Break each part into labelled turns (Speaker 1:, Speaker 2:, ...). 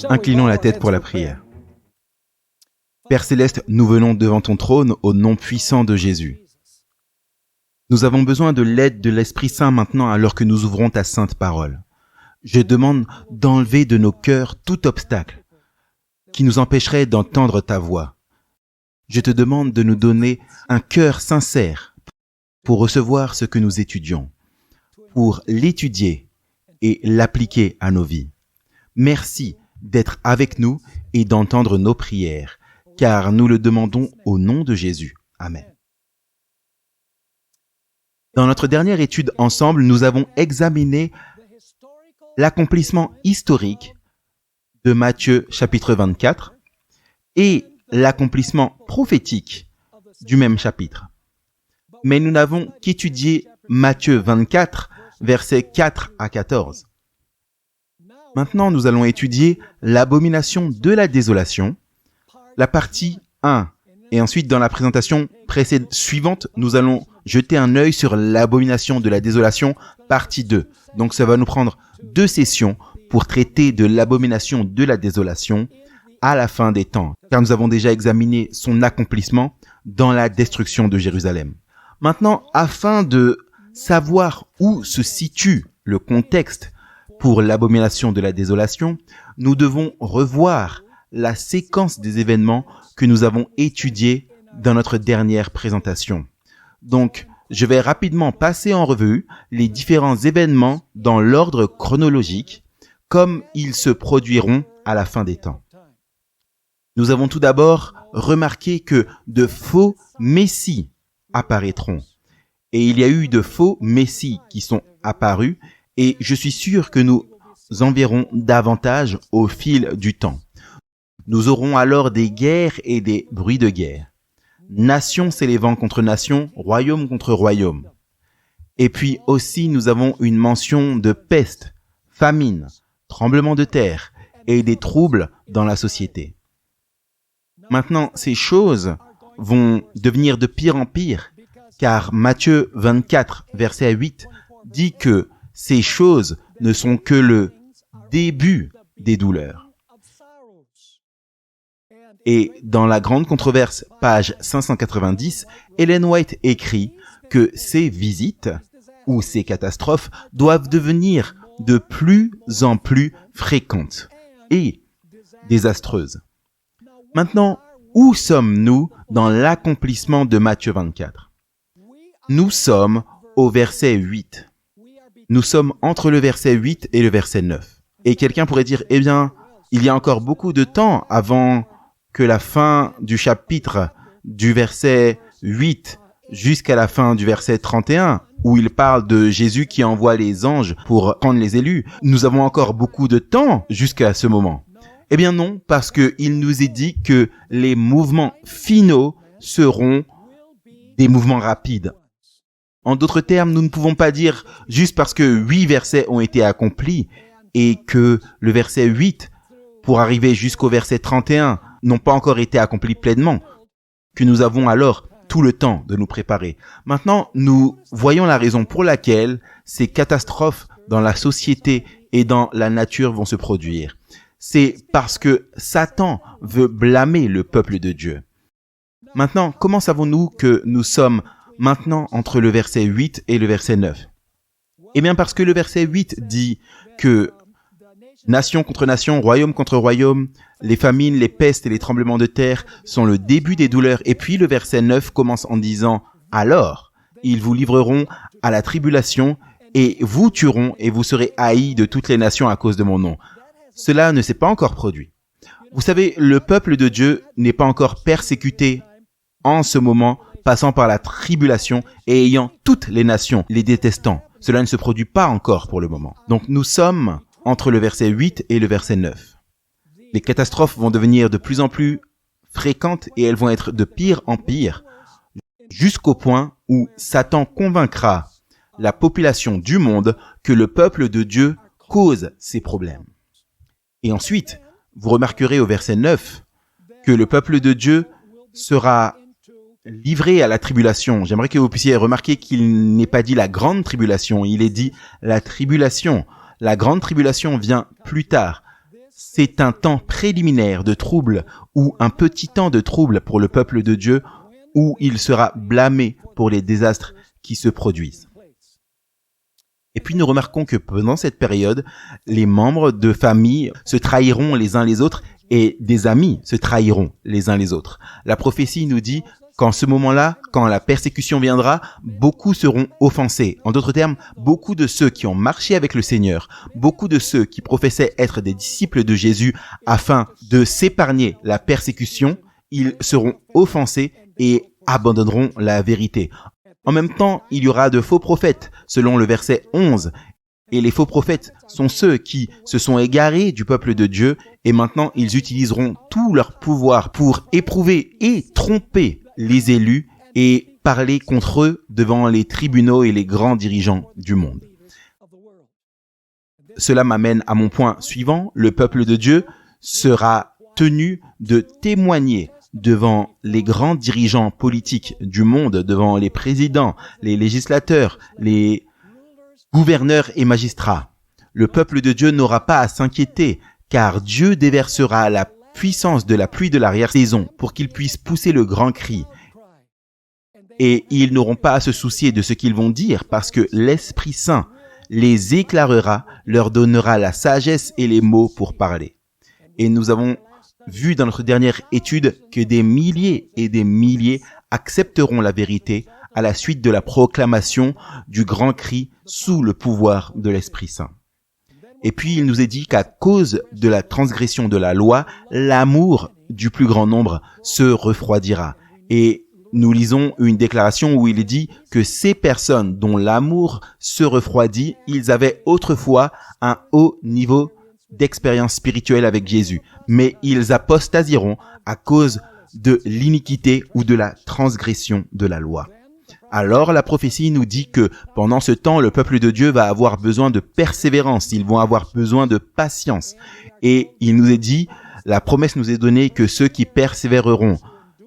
Speaker 1: Inclinons la tête pour la prière. Père Céleste, nous venons devant ton trône au nom puissant de Jésus. Nous avons besoin de l'aide de l'Esprit Saint maintenant alors que nous ouvrons ta sainte parole. Je demande d'enlever de nos cœurs tout obstacle qui nous empêcherait d'entendre ta voix. Je te demande de nous donner un cœur sincère pour recevoir ce que nous étudions, pour l'étudier et l'appliquer à nos vies. Merci d'être avec nous et d'entendre nos prières, car nous le demandons au nom de Jésus. Amen. Dans notre dernière étude ensemble, nous avons examiné l'accomplissement historique de Matthieu chapitre 24 et l'accomplissement prophétique du même chapitre. Mais nous n'avons qu'étudié Matthieu 24, versets 4 à 14. Maintenant, nous allons étudier l'abomination de la désolation, la partie 1. Et ensuite, dans la présentation suivante, nous allons jeter un œil sur l'abomination de la désolation, partie 2. Donc, ça va nous prendre 2 sessions pour traiter de l'abomination de la désolation à la fin des temps, car nous avons déjà examiné son accomplissement dans la destruction de Jérusalem. Maintenant, afin de savoir où se situe le contexte pour l'abomination de la désolation, nous devons revoir la séquence des événements que nous avons étudiés dans notre dernière présentation. Donc, je vais rapidement passer en revue les différents événements dans l'ordre chronologique, comme ils se produiront à la fin des temps. Nous avons tout d'abord remarqué que de faux messies apparaîtront. Et il y a eu de faux messies qui sont apparus, et je suis sûr que nous en verrons davantage au fil du temps. Nous aurons alors des guerres et des bruits de guerre. Nation s'élevant contre nation, royaume contre royaume. Et puis aussi nous avons une mention de peste, famine, tremblement de terre et des troubles dans la société. Maintenant, ces choses vont devenir de pire en pire, car Matthieu 24, verset 8, dit que ces choses ne sont que le début des douleurs. Et dans la grande controverse, page 590, Ellen White écrit que ces visites ou ces catastrophes doivent devenir de plus en plus fréquentes et désastreuses. Maintenant, où sommes-nous dans l'accomplissement de Matthieu 24 ? Nous sommes au verset 8. Nous sommes entre le verset 8 et le verset 9. Et quelqu'un pourrait dire, eh bien, il y a encore beaucoup de temps avant que la fin du chapitre du verset 8 jusqu'à la fin du verset 31, où il parle de Jésus qui envoie les anges pour prendre les élus. Nous avons encore beaucoup de temps jusqu'à ce moment. Eh bien non, parce qu'il nous est dit que les mouvements finaux seront des mouvements rapides. En d'autres termes, nous ne pouvons pas dire juste parce que 8 versets ont été accomplis et que le verset 8, pour arriver jusqu'au verset 31, n'ont pas encore été accomplis pleinement, que nous avons alors tout le temps de nous préparer. Maintenant, nous voyons la raison pour laquelle ces catastrophes dans la société et dans la nature vont se produire. C'est parce que Satan veut blâmer le peuple de Dieu. Maintenant, comment savons-nous que nous sommes maintenant entre le verset 8 et le verset 9 ? Eh bien parce que le verset 8 dit que nation contre nation, royaume contre royaume, les famines, les pestes et les tremblements de terre sont le début des douleurs. Et puis le verset 9 commence en disant « Alors, ils vous livreront à la tribulation et vous tueront et vous serez haïs de toutes les nations à cause de mon nom. » Cela ne s'est pas encore produit. Vous savez, le peuple de Dieu n'est pas encore persécuté en ce moment, passant par la tribulation et ayant toutes les nations les détestant. Cela ne se produit pas encore pour le moment. Donc nous sommes entre le verset 8 et le verset 9. Les catastrophes vont devenir de plus en plus fréquentes et elles vont être de pire en pire, jusqu'au point où Satan convaincra la population du monde que le peuple de Dieu cause ces problèmes. Et ensuite, vous remarquerez au verset 9 que le peuple de Dieu sera livré à la tribulation. J'aimerais que vous puissiez remarquer qu'il n'est pas dit la grande tribulation, il est dit la tribulation. La grande tribulation vient plus tard. C'est un temps préliminaire de trouble ou un petit temps de trouble pour le peuple de Dieu où il sera blâmé pour les désastres qui se produisent. Et puis nous remarquons que pendant cette période, les membres de famille se trahiront les uns les autres et des amis se trahiront les uns les autres. La prophétie nous dit qu'en ce moment-là, quand la persécution viendra, beaucoup seront offensés. En d'autres termes, beaucoup de ceux qui ont marché avec le Seigneur, beaucoup de ceux qui professaient être des disciples de Jésus afin de s'épargner la persécution, ils seront offensés et abandonneront la vérité. En même temps, il y aura de faux prophètes, selon le verset 11. Et les faux prophètes sont ceux qui se sont égarés du peuple de Dieu et maintenant ils utiliseront tout leur pouvoir pour éprouver et tromper les élus et parler contre eux devant les tribunaux et les grands dirigeants du monde. Cela m'amène à mon point suivant. Le peuple de Dieu sera tenu de témoigner devant les grands dirigeants politiques du monde, devant les présidents, les législateurs, les gouverneurs et magistrats. Le peuple de Dieu n'aura pas à s'inquiéter, car Dieu déversera la puissance de la pluie de l'arrière-saison pour qu'ils puissent pousser le grand cri. Et ils n'auront pas à se soucier de ce qu'ils vont dire, parce que l'Esprit Saint les éclairera, leur donnera la sagesse et les mots pour parler. Et nous avons vu dans notre dernière étude que des milliers et des milliers accepteront la vérité à la suite de la proclamation du grand cri sous le pouvoir de l'Esprit Saint. Et puis il nous est dit qu'à cause de la transgression de la loi, l'amour du plus grand nombre se refroidira. Et nous lisons une déclaration où il est dit que ces personnes dont l'amour se refroidit, ils avaient autrefois un haut niveau d'expérience spirituelle avec Jésus, mais ils apostasieront à cause de l'iniquité ou de la transgression de la loi. Alors la prophétie nous dit que pendant ce temps, le peuple de Dieu va avoir besoin de persévérance, ils vont avoir besoin de patience. Et il nous est dit, la promesse nous est donnée que ceux qui persévéreront,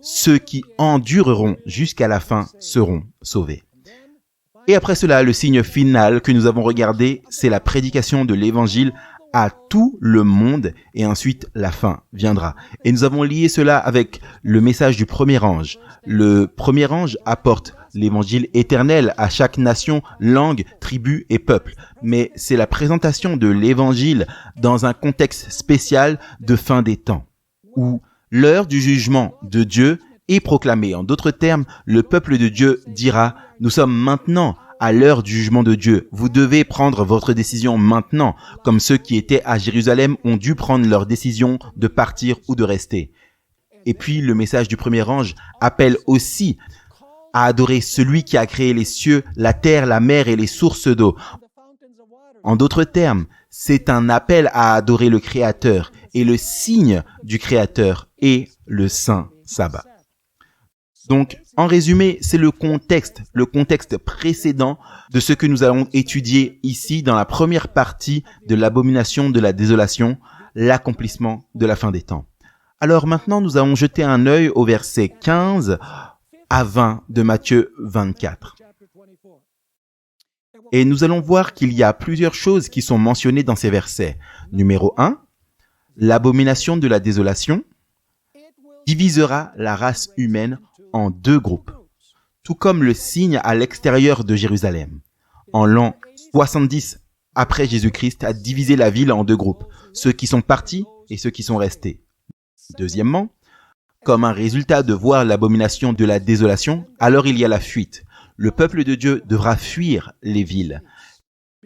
Speaker 1: ceux qui endureront jusqu'à la fin seront sauvés. Et après cela, le signe final que nous avons regardé, c'est la prédication de l'évangile à tout le monde et ensuite la fin viendra. Et nous avons lié cela avec le message du premier ange. Le premier ange apporte l'évangile éternel à chaque nation, langue, tribu et peuple. Mais c'est la présentation de l'évangile dans un contexte spécial de fin des temps, où l'heure du jugement de Dieu est proclamée. En d'autres termes, le peuple de Dieu dira, nous sommes maintenant à l'heure du jugement de Dieu. Vous devez prendre votre décision maintenant, comme ceux qui étaient à Jérusalem ont dû prendre leur décision de partir ou de rester. Et puis, le message du premier ange appelle aussi à adorer celui qui a créé les cieux, la terre, la mer et les sources d'eau. En d'autres termes, c'est un appel à adorer le Créateur, et le signe du Créateur est le Saint Sabbat. Donc, en résumé, c'est le contexte précédent de ce que nous allons étudier ici dans la première partie de l'abomination de la désolation, l'accomplissement de la fin des temps. Alors maintenant, nous allons jeter un œil au verset 15 à 20 de Matthieu 24. Et nous allons voir qu'il y a plusieurs choses qui sont mentionnées dans ces versets. Numéro 1, l'abomination de la désolation divisera la race humaine en deux groupes, tout comme le signe à l'extérieur de Jérusalem. En l'an 70 après Jésus-Christ a divisé la ville en deux groupes, ceux qui sont partis et ceux qui sont restés. Deuxièmement, comme un résultat de voir l'abomination de la désolation, alors il y a la fuite. Le peuple de Dieu devra fuir les villes,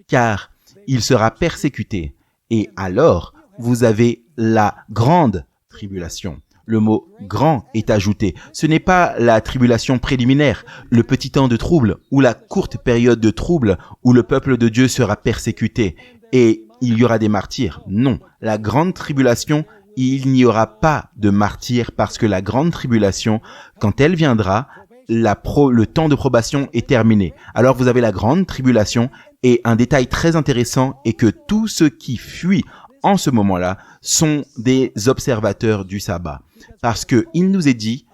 Speaker 1: car il sera persécuté. Et alors, vous avez la grande tribulation. Le mot « grand » est ajouté. Ce n'est pas la tribulation préliminaire, le petit temps de trouble ou la courte période de trouble où le peuple de Dieu sera persécuté et il y aura des martyrs. Non, la grande tribulation, il n'y aura pas de martyrs parce que la grande tribulation, quand elle viendra, le temps de probation est terminé. Alors vous avez la grande tribulation, et un détail très intéressant est que tous ceux qui fuient en ce moment-là sont des observateurs du sabbat. Parce que il nous est dit,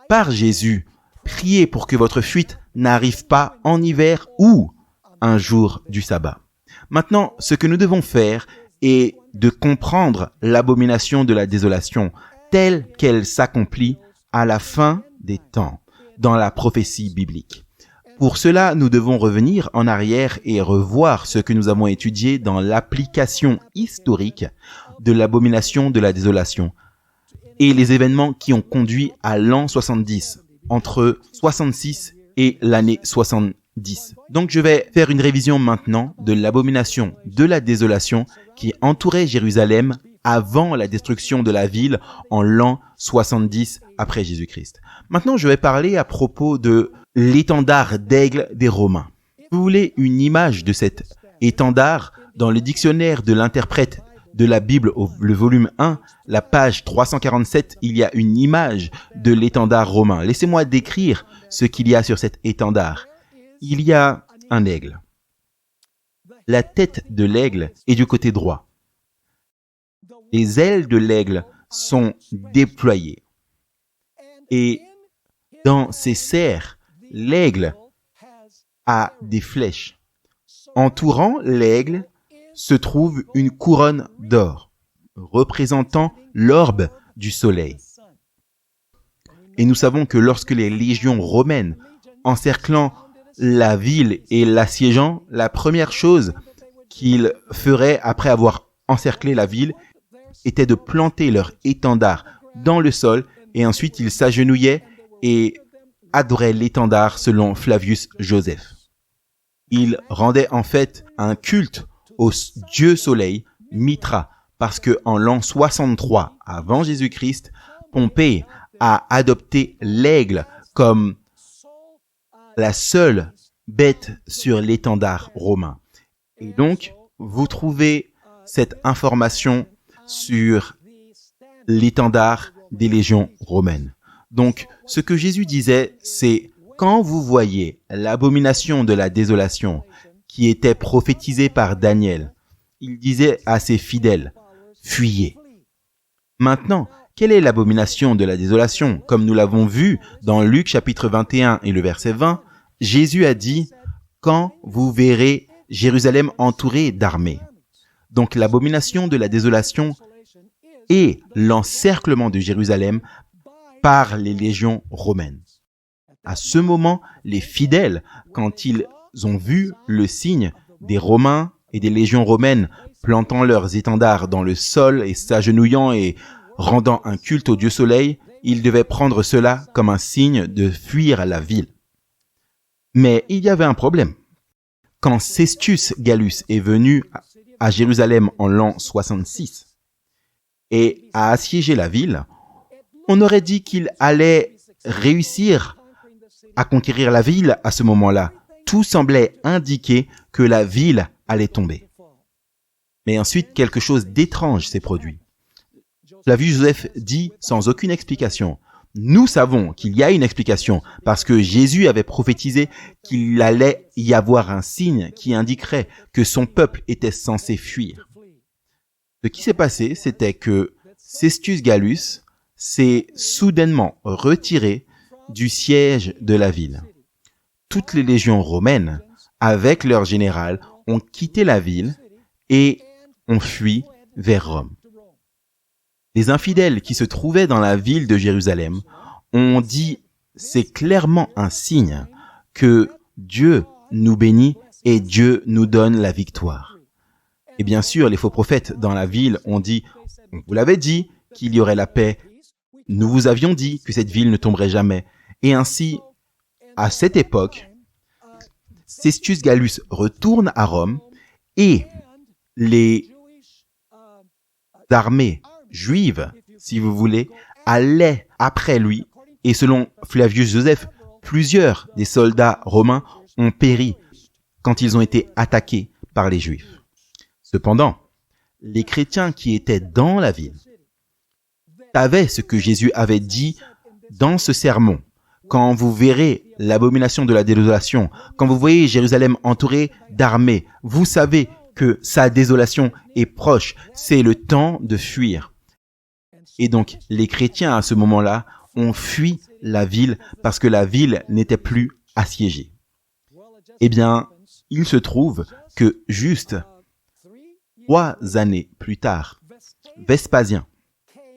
Speaker 1: par Jésus, priez pour que votre fuite n'arrive pas en hiver ou un jour du sabbat. Maintenant, ce que nous devons faire est de comprendre l'abomination de la désolation telle qu'elle s'accomplit à la fin des temps, dans la prophétie biblique. Pour cela, nous devons revenir en arrière et revoir ce que nous avons étudié dans l'application historique de l'abomination de la désolation et les événements qui ont conduit à l'an 70, entre 66 et l'année 70. Donc je vais faire une révision maintenant de l'abomination de la désolation qui entourait Jérusalem avant la destruction de la ville en l'an 70 après Jésus-Christ. Maintenant, je vais parler à propos de l'étendard d'aigle des Romains. Si vous voulez une image de cet étendard, dans le dictionnaire de l'interprète de la Bible, le volume 1, la page 347, il y a une image de l'étendard romain. Laissez-moi décrire ce qu'il y a sur cet étendard. Il y a un aigle. La tête de l'aigle est du côté droit. Les ailes de l'aigle sont déployées. Et dans ses serres, l'aigle a des flèches. Entourant l'aigle se trouve une couronne d'or, représentant l'orbe du soleil. Et nous savons que lorsque les légions romaines, encerclant la ville et l'assiégeant, la première chose qu'ils feraient après avoir encerclé la ville était de planter leur étendard dans le sol et ensuite ils s'agenouillaient et adoraient l'étendard selon Flavius Joseph. Ils rendaient en fait un culte au dieu soleil, Mithra, parce que en l'an 63 avant Jésus-Christ, Pompée a adopté l'aigle comme la seule bête sur l'étendard romain. Et donc, vous trouvez cette information sur l'étendard des légions romaines. Donc, ce que Jésus disait, c'est quand vous voyez l'abomination de la désolation qui était prophétisée par Daniel, il disait à ses fidèles, fuyez. Maintenant, quelle est l'abomination de la désolation? Comme nous l'avons vu dans Luc chapitre 21 et le verset 20, Jésus a dit, quand vous verrez Jérusalem entourée d'armées. Donc l'abomination de la désolation est l'encerclement de Jérusalem par les légions romaines. À ce moment, les fidèles, quand ils ont vu le signe des Romains et des légions romaines plantant leurs étendards dans le sol et s'agenouillant et rendant un culte au dieu soleil, ils devaient prendre cela comme un signe de fuir la ville. Mais il y avait un problème. Quand Cestius Gallus est venu à Jérusalem en l'an 66 et a assiégé la ville, on aurait dit qu'il allait réussir à conquérir la ville à ce moment-là. Tout semblait indiquer que la ville allait tomber. Mais ensuite, quelque chose d'étrange s'est produit. Flavius Joseph dit sans aucune explication. Nous savons qu'il y a une explication parce que Jésus avait prophétisé qu'il allait y avoir un signe qui indiquerait que son peuple était censé fuir. Ce qui s'est passé, c'était que Cestius Gallus s'est soudainement retiré du siège de la ville. Toutes les légions romaines, avec leur général, ont quitté la ville et ont fui vers Rome. Les infidèles qui se trouvaient dans la ville de Jérusalem ont dit « c'est clairement un signe que Dieu nous bénit et Dieu nous donne la victoire ». Et bien sûr, les faux prophètes dans la ville ont dit « on vous l'avait dit qu'il y aurait la paix, nous vous avions dit que cette ville ne tomberait jamais ». Et ainsi, à cette époque, Cestius Gallus retourne à Rome et les armées juives, si vous voulez, allaient après lui. Et selon Flavius Joseph, plusieurs des soldats romains ont péri quand ils ont été attaqués par les Juifs. Cependant, les chrétiens qui étaient dans la ville savaient ce que Jésus avait dit dans ce sermon, quand vous verrez l'abomination de la désolation, quand vous voyez Jérusalem entourée d'armées, vous savez que sa désolation est proche. C'est le temps de fuir. Et donc, les chrétiens, à ce moment-là, ont fui la ville parce que la ville n'était plus assiégée. Eh bien, il se trouve que juste 3 années plus tard, Vespasien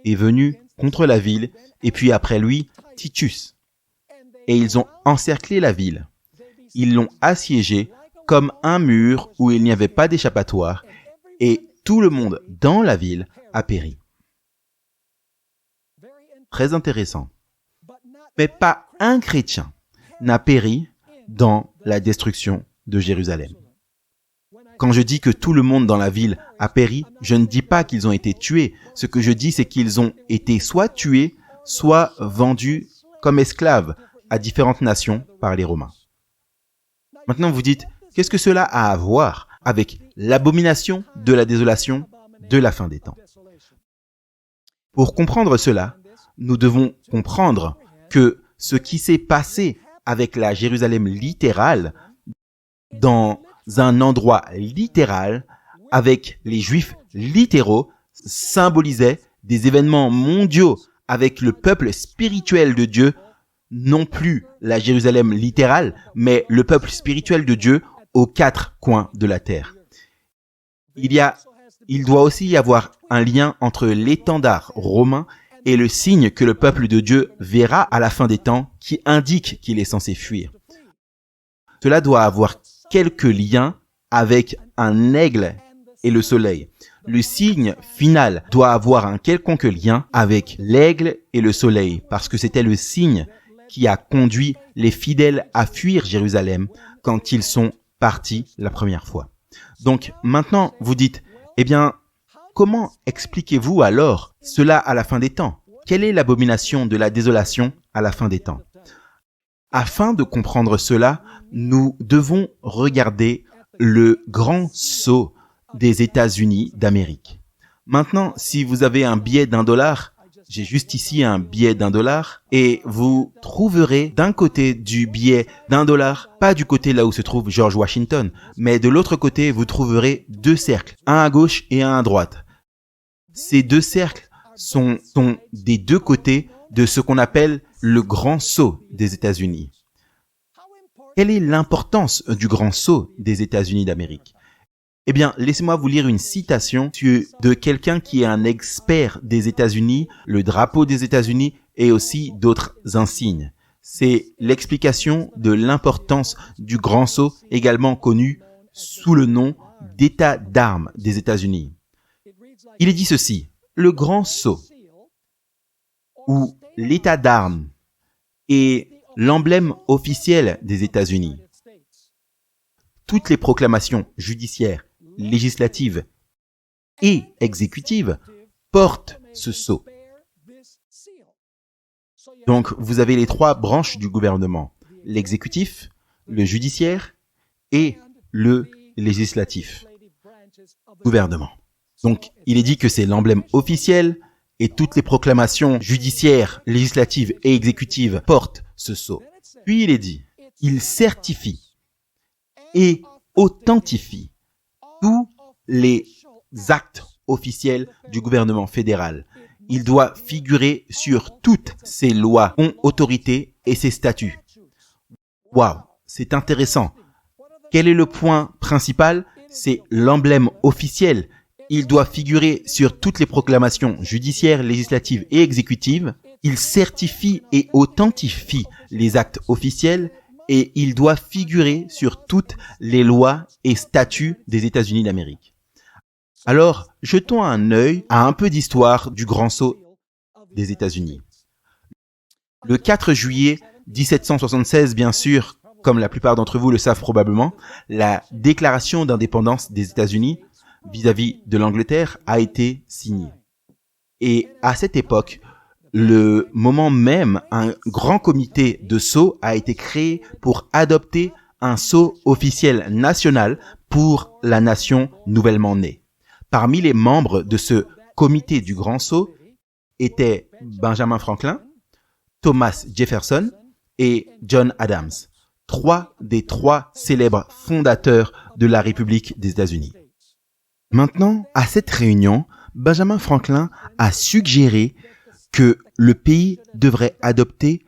Speaker 1: est venu contre la ville et puis après lui, Titus. Et ils ont encerclé la ville. Ils l'ont assiégée comme un mur où il n'y avait pas d'échappatoire et tout le monde dans la ville a péri. Très intéressant. Mais pas un chrétien n'a péri dans la destruction de Jérusalem. Quand je dis que tout le monde dans la ville a péri, je ne dis pas qu'ils ont été tués. Ce que je dis, c'est qu'ils ont été soit tués, soit vendus comme esclaves à différentes nations par les Romains. Maintenant, vous dites, qu'est-ce que cela a à voir avec l'abomination de la désolation de la fin des temps? Pour comprendre cela, nous devons comprendre que ce qui s'est passé avec la Jérusalem littérale, dans un endroit littéral, avec les Juifs littéraux, symbolisait des événements mondiaux avec le peuple spirituel de Dieu, non plus la Jérusalem littérale, mais le peuple spirituel de Dieu aux 4 coins de la terre. Il doit aussi y avoir un lien entre l'étendard romain et le signe que le peuple de Dieu verra à la fin des temps qui indique qu'il est censé fuir. Cela doit avoir quelques liens avec un aigle et le soleil. Le signe final doit avoir un quelconque lien avec l'aigle et le soleil, parce que c'était le signe qui a conduit les fidèles à fuir Jérusalem quand ils sont partis la première fois. Donc maintenant, vous dites, eh bien, comment expliquez-vous alors cela à la fin des temps? Quelle est l'abomination de la désolation à la fin des temps? Afin de comprendre cela, nous devons regarder le grand sceau des États-Unis d'Amérique. Maintenant, si vous avez un billet d'$1, j'ai juste ici un billet d'$1 et vous trouverez d'un côté du billet d'$1, pas du côté là où se trouve George Washington, mais de l'autre côté, vous trouverez 2 cercles, un à gauche et un à droite. Ces 2 cercles sont des 2 côtés de ce qu'on appelle le grand sceau des États-Unis. Quelle est l'importance du grand sceau des États-Unis d'Amérique? Eh bien, laissez-moi vous lire une citation de quelqu'un qui est un expert des États-Unis, le drapeau des États-Unis et aussi d'autres insignes. C'est l'explication de l'importance du grand sceau, également connu sous le nom d'état d'armes des États-Unis. Il est dit ceci, le grand sceau ou l'état d'armes est l'emblème officiel des États-Unis. Toutes les proclamations judiciaires, législatives et exécutives portent ce sceau. Donc, vous avez les 3 branches du gouvernement, l'exécutif, le judiciaire et le législatif. Gouvernement. Donc, il est dit que c'est l'emblème officiel et toutes les proclamations judiciaires, législatives et exécutives portent ce sceau. Puis il est dit, il certifie et authentifie tous les actes officiels du gouvernement fédéral. Il doit figurer sur toutes ses lois, ont autorité et ses statuts. Waouh, c'est intéressant. Quel est le point principal? C'est l'emblème officiel. Il doit figurer sur toutes les proclamations judiciaires, législatives et exécutives. Il certifie et authentifie les actes officiels et il doit figurer sur toutes les lois et statuts des États-Unis d'Amérique. Alors, jetons un œil à un peu d'histoire du grand sceau des États-Unis. Le 4 juillet 1776, bien sûr, comme la plupart d'entre vous le savent probablement, la déclaration d'indépendance des États-Unis vis-à-vis de l'Angleterre a été signée. Et à cette époque, le moment même, un grand comité de sceaux a été créé pour adopter un sceau officiel national pour la nation nouvellement née. Parmi les membres de ce comité du grand sceau étaient Benjamin Franklin, Thomas Jefferson et John Adams, trois des trois célèbres fondateurs de la République des États-Unis. Maintenant, à cette réunion, Benjamin Franklin a suggéré que le pays devrait adopter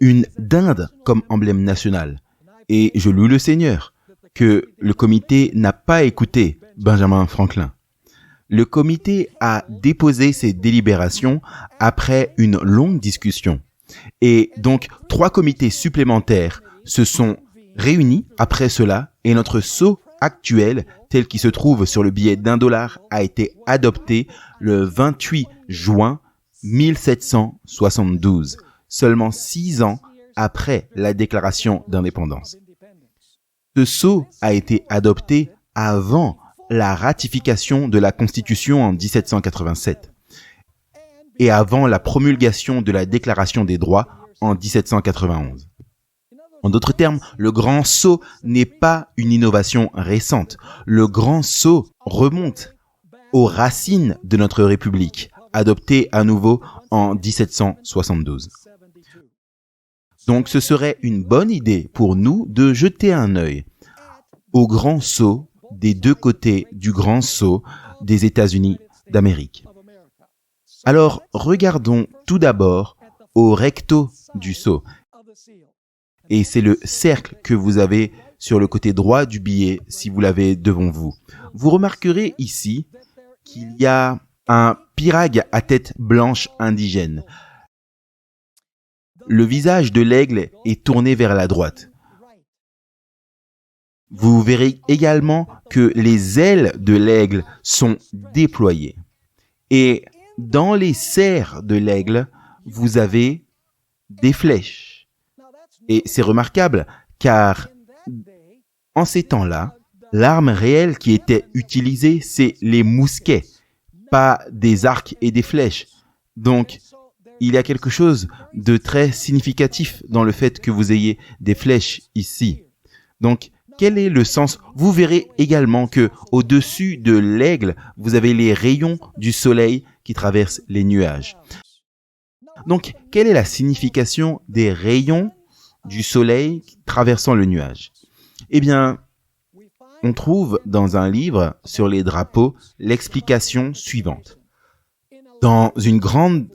Speaker 1: une dinde comme emblème national. Et je loue le Seigneur que le comité n'a pas écouté Benjamin Franklin. Le comité a déposé ses délibérations après une longue discussion. Et donc, 3 comités supplémentaires se sont réunis après cela et notre sceau actuel, tel qu'il se trouve sur le billet d'$1, a été adopté le 28 juin 1772, seulement 6 ans après la déclaration d'indépendance. Ce sceau a été adopté avant la ratification de la Constitution en 1787 et avant la promulgation de la Déclaration des droits en 1791. En d'autres termes, le Grand Sceau n'est pas une innovation récente. Le Grand Sceau remonte aux racines de notre République, adoptée à nouveau en 1772. Donc ce serait une bonne idée pour nous de jeter un œil au Grand Sceau des deux côtés du Grand Sceau des États-Unis d'Amérique. Alors, regardons tout d'abord au recto du sceau. Et c'est le cercle que vous avez sur le côté droit du billet si vous l'avez devant vous. Vous remarquerez ici qu'il y a un pirag à tête blanche indigène. Le visage de l'aigle est tourné vers la droite. Vous verrez également que les ailes de l'aigle sont déployées. Et dans les serres de l'aigle, vous avez des flèches. Et c'est remarquable car en ces temps-là, l'arme réelle qui était utilisée, c'est les mousquets, pas des arcs et des flèches. Donc, il y a quelque chose de très significatif dans le fait que vous ayez des flèches ici. Donc, quel est le sens? Vous verrez également que au-dessus de l'aigle, vous avez les rayons du soleil qui traversent les nuages. Donc, quelle est la signification des rayons du soleil traversant le nuage? Eh bien, on trouve dans un livre sur les drapeaux l'explication suivante. Dans une grande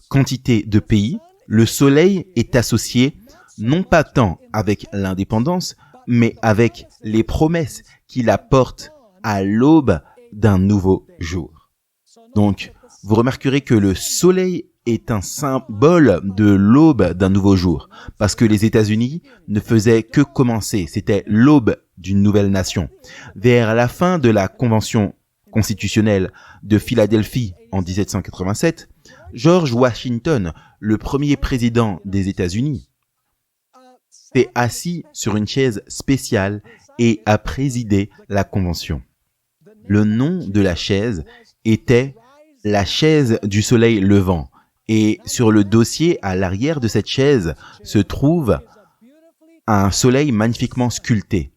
Speaker 1: quantité de pays, le soleil est associé non pas tant avec l'indépendance, mais avec les promesses qu'il apporte à l'aube d'un nouveau jour. Donc, vous remarquerez que le soleil est un symbole de l'aube d'un nouveau jour, parce que les États-Unis ne faisaient que commencer, c'était l'aube d'une nouvelle nation. Vers la fin de la Convention constitutionnelle de Philadelphie en 1787, George Washington, le premier président des États-Unis, s'est assis sur une chaise spéciale et a présidé la Convention. Le nom de la chaise était la chaise du soleil levant. Et sur le dossier à l'arrière de cette chaise se trouve un soleil magnifiquement sculpté.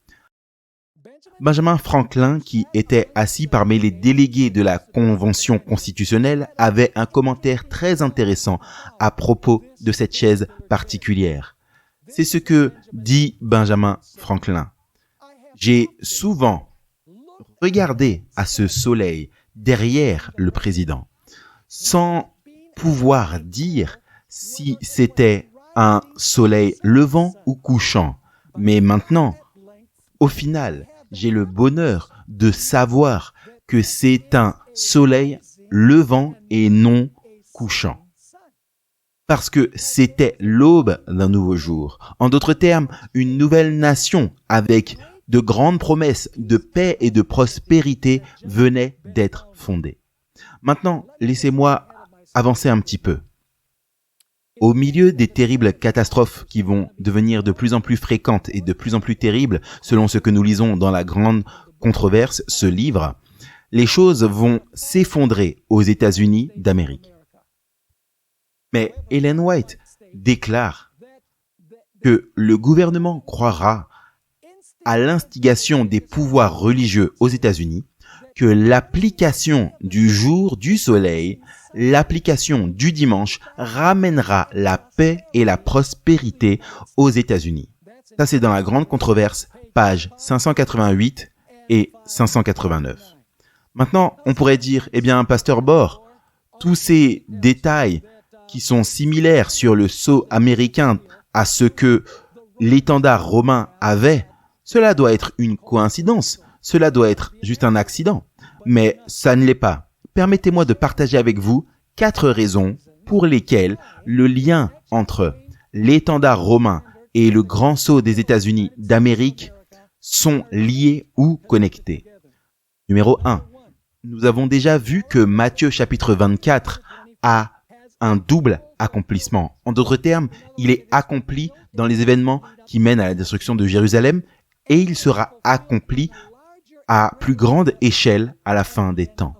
Speaker 1: Benjamin Franklin, qui était assis parmi les délégués de la Convention constitutionnelle, avait un commentaire très intéressant à propos de cette chaise particulière. C'est ce que dit Benjamin Franklin. J'ai souvent regardé à ce soleil derrière le président, sans pouvoir dire si c'était un soleil levant ou couchant. Mais maintenant, au final, j'ai le bonheur de savoir que c'est un soleil levant et non couchant. Parce que c'était l'aube d'un nouveau jour. En d'autres termes, une nouvelle nation avec de grandes promesses de paix et de prospérité venait d'être fondée. Maintenant, laissez-moi avancer un petit peu. Au milieu des terribles catastrophes qui vont devenir de plus en plus fréquentes et de plus en plus terribles, selon ce que nous lisons dans la grande controverse, ce livre, les choses vont s'effondrer aux États-Unis d'Amérique. Mais Ellen White déclare que le gouvernement croira à l'instigation des pouvoirs religieux aux États-Unis que l'application du jour du soleil, l'application du dimanche ramènera la paix et la prospérité aux États-Unis. Ça, c'est dans la grande controverse, pages 588 et 589. Maintenant, on pourrait dire, Pasteur Bord, tous ces détails qui sont similaires sur le sceau américain à ce que l'étendard romain avait, cela doit être une coïncidence, cela doit être juste un accident. Mais ça ne l'est pas. Permettez-moi de partager avec vous 4 raisons pour lesquelles le lien entre l'étendard romain et le grand sceau des États-Unis d'Amérique sont liés ou connectés. Numéro 1. Nous avons déjà vu que Matthieu chapitre 24 a un double accomplissement. En d'autres termes, il est accompli dans les événements qui mènent à la destruction de Jérusalem et il sera accompli à plus grande échelle à la fin des temps.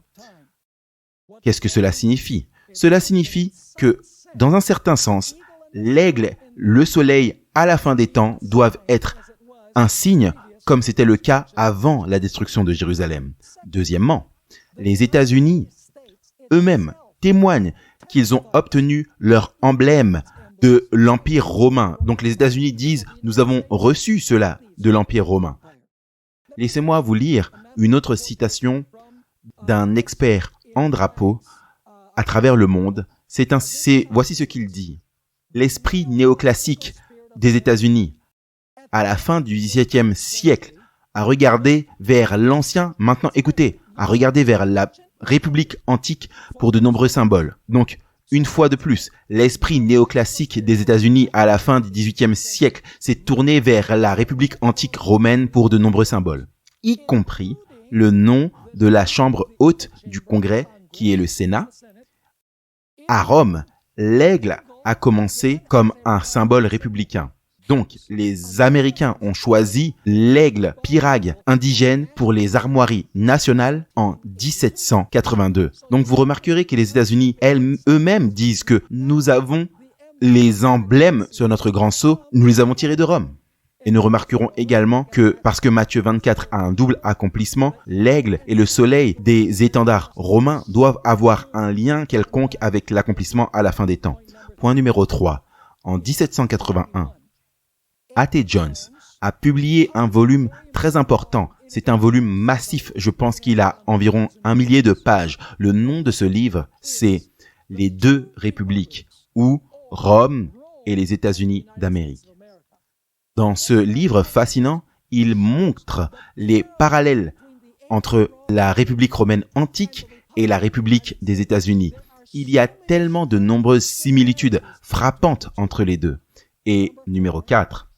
Speaker 1: Qu'est-ce que cela signifie? Cela signifie que, dans un certain sens, l'aigle, le soleil à la fin des temps doivent être un signe comme c'était le cas avant la destruction de Jérusalem. Deuxièmement, les États-Unis eux-mêmes témoignent qu'ils ont obtenu leur emblème de l'Empire romain. Donc les États-Unis disent « Nous avons reçu cela de l'Empire romain ». Laissez-moi vous lire une autre citation d'un expert en drapeau à travers le monde. Voici ce qu'il dit. L'esprit néoclassique des États-Unis à la fin du XVIIe siècle a regardé vers l'ancien, maintenant écoutez, a regardé vers la République antique pour de nombreux symboles. Donc, une fois de plus, l'esprit néoclassique des États-Unis à la fin du XVIIIe siècle s'est tourné vers la République antique romaine pour de nombreux symboles, y compris le nom de la chambre haute du Congrès, qui est le Sénat. À Rome, l'aigle a commencé comme un symbole républicain. Donc, les Américains ont choisi l'aigle pyrrhague indigène pour les armoiries nationales en 1782. Donc, vous remarquerez que les États-Unis eux-mêmes disent que nous avons les emblèmes sur notre grand sceau, nous les avons tirés de Rome. Et nous remarquerons également que, parce que Matthieu 24 a un double accomplissement, l'aigle et le soleil des étendards romains doivent avoir un lien quelconque avec l'accomplissement à la fin des temps. Point numéro 3. En 1781, A.T. Jones a publié un volume très important. C'est un volume massif. Je pense qu'il a environ 1 millier de pages. Le nom de ce livre, c'est « Les deux républiques » ou « Rome et les États-Unis d'Amérique ». Dans ce livre fascinant, il montre les parallèles entre la République romaine antique et la République des États-Unis. Il y a tellement de nombreuses similitudes frappantes entre les deux. Et numéro 4,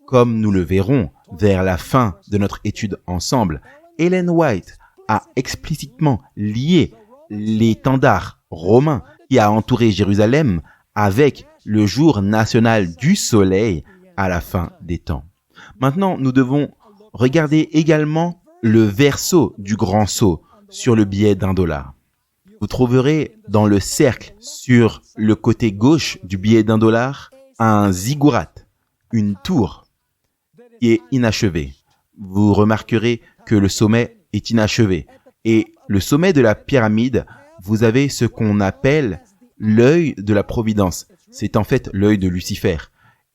Speaker 1: comme nous le verrons vers la fin de notre étude ensemble, Ellen White a explicitement lié l'étendard romain qui a entouré Jérusalem avec le jour national du soleil à la fin des temps. Maintenant, nous devons regarder également le verso du grand sceau sur le billet d'$1. Vous trouverez dans le cercle sur le côté gauche du billet d'$1 un ziggurat, une tour qui est inachevée. Vous remarquerez que le sommet est inachevé. Et le sommet de la pyramide, vous avez ce qu'on appelle l'œil de la providence. C'est en fait l'œil de Lucifer.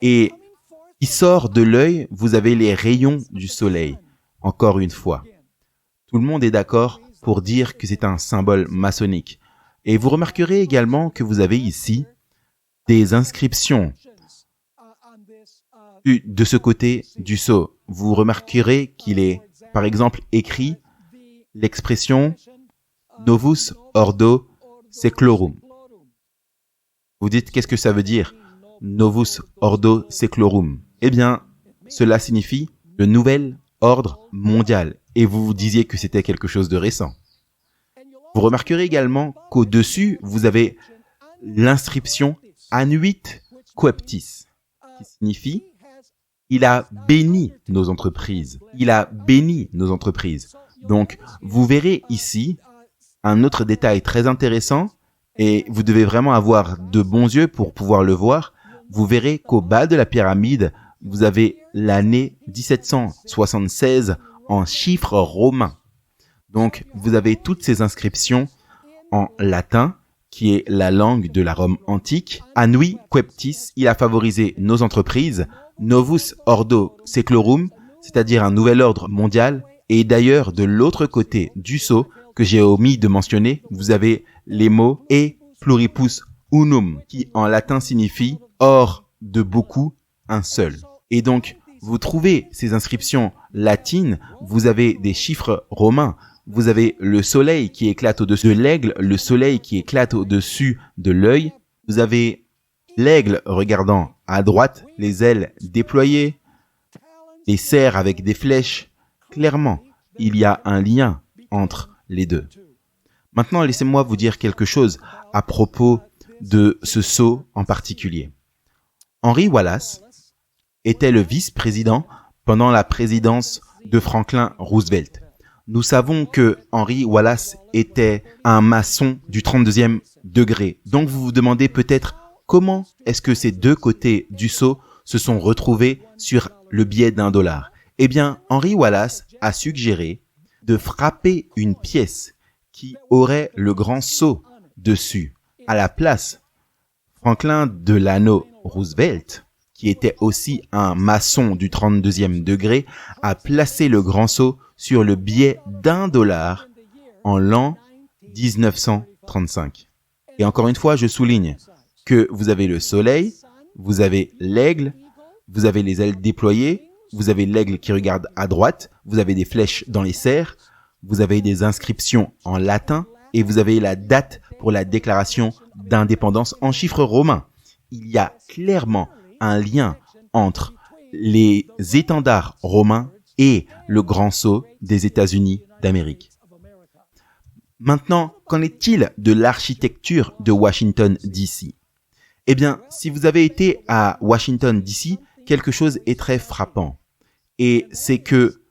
Speaker 1: Et qui sort de l'œil, vous avez les rayons du soleil. Encore une fois, tout le monde est d'accord pour dire que c'est un symbole maçonnique. Et vous remarquerez également que vous avez ici des inscriptions de ce côté du sceau. Vous remarquerez qu'il est, par exemple, écrit l'expression Novus Ordo Seclorum. Vous dites, qu'est-ce que ça veut dire? Novus Ordo Seclorum. Eh bien, cela signifie le nouvel ordre mondial. Et vous vous disiez que c'était quelque chose de récent. Vous remarquerez également qu'au-dessus, vous avez l'inscription Annuit Coeptis, qui signifie il a béni nos entreprises. Il a béni nos entreprises. Donc, vous verrez ici un autre détail très intéressant et vous devez vraiment avoir de bons yeux pour pouvoir le voir. Vous verrez qu'au bas de la pyramide, vous avez l'année 1776 en chiffres romains. Donc, vous avez toutes ces inscriptions en latin, qui est la langue de la Rome antique. Annui Queptis, il a favorisé nos entreprises. Novus Ordo Seclorum, c'est-à-dire un nouvel ordre mondial. Et d'ailleurs, de l'autre côté du sceau, que j'ai omis de mentionner, vous avez les mots et pluribus unum, qui en latin signifie hors de beaucoup, un seul. Et donc, vous trouvez ces inscriptions latines, vous avez des chiffres romains, vous avez le soleil qui éclate au-dessus de l'aigle, le soleil qui éclate au-dessus de l'œil, vous avez l'aigle regardant à droite, les ailes déployées, les cerfs avec des flèches. Clairement, il y a un lien entre les deux. Maintenant, laissez-moi vous dire quelque chose à propos de ce sceau en particulier. Henry Wallace était le vice-président pendant la présidence de Franklin Roosevelt. Nous savons que Henry Wallace était un maçon du 32e degré. Donc vous vous demandez peut-être comment est-ce que ces deux côtés du sceau se sont retrouvés sur le billet d'$1. Eh bien, Henry Wallace a suggéré de frapper une pièce qui aurait le grand sceau dessus. À la place, Franklin Delano Roosevelt, qui était aussi un maçon du 32e degré, a placé le grand sceau sur le billet d'$1 en l'an 1935. Et encore une fois, je souligne que vous avez le soleil, vous avez l'aigle, vous avez les ailes déployées, vous avez l'aigle qui regarde à droite, vous avez des flèches dans les cerfs, vous avez des inscriptions en latin et vous avez la date pour la déclaration d'indépendance en chiffres romains. Il y a clairement un lien entre les étendards romains et le grand sceau des États-Unis d'Amérique. Maintenant, qu'en est-il de l'architecture de Washington, D.C.? Eh bien, si vous avez été à Washington, D.C., quelque chose est très frappant. Et c'est que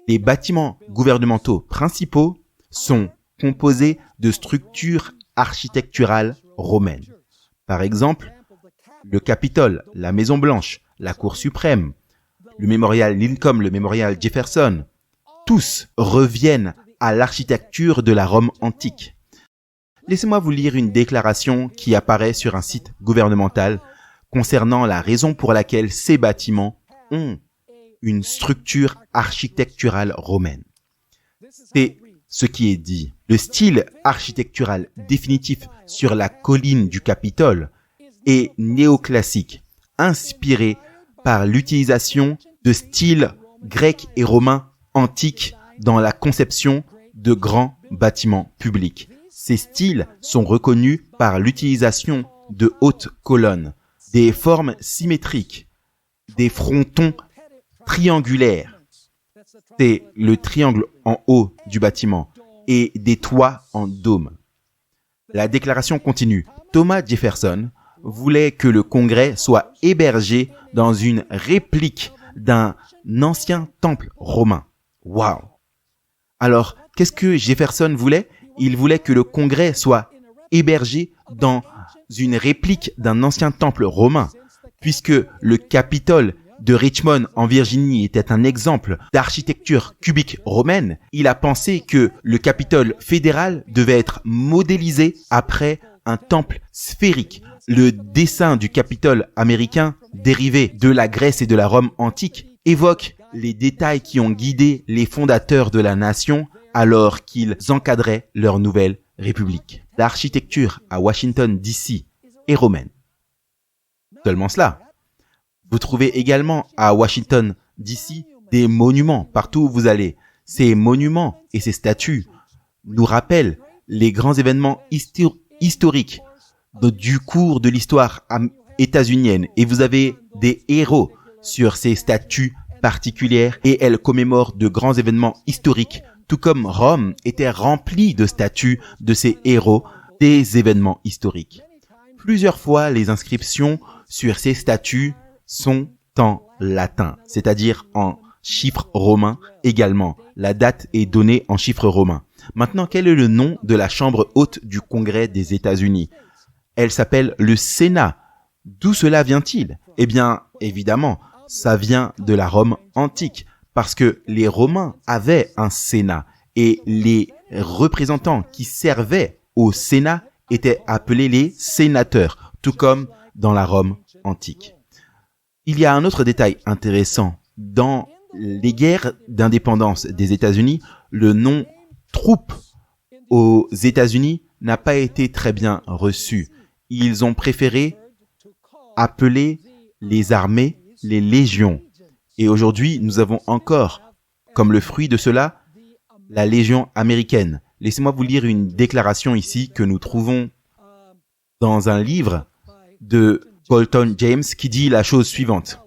Speaker 1: les bâtiments gouvernementaux principaux sont composés de structures architecturales romaines. Par exemple, le Capitole, la Maison Blanche, la Cour suprême, le mémorial Lincoln, le mémorial Jefferson, tous reviennent à l'architecture de la Rome antique. Laissez-moi vous lire une déclaration qui apparaît sur un site gouvernemental concernant la raison pour laquelle ces bâtiments ont une structure architecturale romaine. C'est ce qui est dit. Le style architectural définitif sur la colline du Capitole est néoclassique, inspiré par l'utilisation de styles grecs et romains antiques dans la conception de grands bâtiments publics. Ces styles sont reconnus par l'utilisation de hautes colonnes, des formes symétriques, des frontons triangulaires, c'est le triangle en haut du bâtiment, et des toits en dôme. La déclaration continue. Thomas Jefferson voulait que le Congrès soit hébergé dans une réplique d'un ancien temple romain. Waouh! Alors, qu'est-ce que Jefferson voulait? Il voulait que le Congrès soit hébergé dans une réplique d'un ancien temple romain, puisque le Capitole de Richmond en Virginie était un exemple d'architecture cubique romaine. Il a pensé que le Capitole fédéral devait être modélisé après un temple sphérique. Le dessin du Capitole américain, dérivé de la Grèce et de la Rome antique, évoque les détails qui ont guidé les fondateurs de la nation alors qu'ils encadraient leur nouvelle république. L'architecture à Washington, D.C. est romaine. Seulement cela. Vous trouvez également à Washington, D.C. des monuments partout où vous allez. Ces monuments et ces statues nous rappellent les grands événements historiques du cours de l'histoire états-unienne. Et vous avez des héros sur ces statues particulières et elles commémorent de grands événements historiques, tout comme Rome était remplie de statues de ces héros des événements historiques. Plusieurs fois, les inscriptions sur ces statues sont en latin, c'est-à-dire en chiffres romains également. La date est donnée en chiffres romains. Maintenant, quel est le nom de la chambre haute du Congrès des États-Unis? Elle s'appelle le Sénat. D'où cela vient-il? Eh bien, évidemment, ça vient de la Rome antique, parce que les Romains avaient un Sénat. et les représentants qui servaient au Sénat étaient appelés les sénateurs, tout comme dans la Rome antique. Il y a un autre détail intéressant. Dans les guerres d'indépendance des États-Unis, le nom troupes aux États-Unis n'a pas été très bien reçu. Ils ont préféré appeler les armées les légions. Et aujourd'hui, nous avons encore, comme le fruit de cela, la Légion américaine. Laissez-moi vous lire une déclaration ici que nous trouvons dans un livre de Colton James qui dit la chose suivante.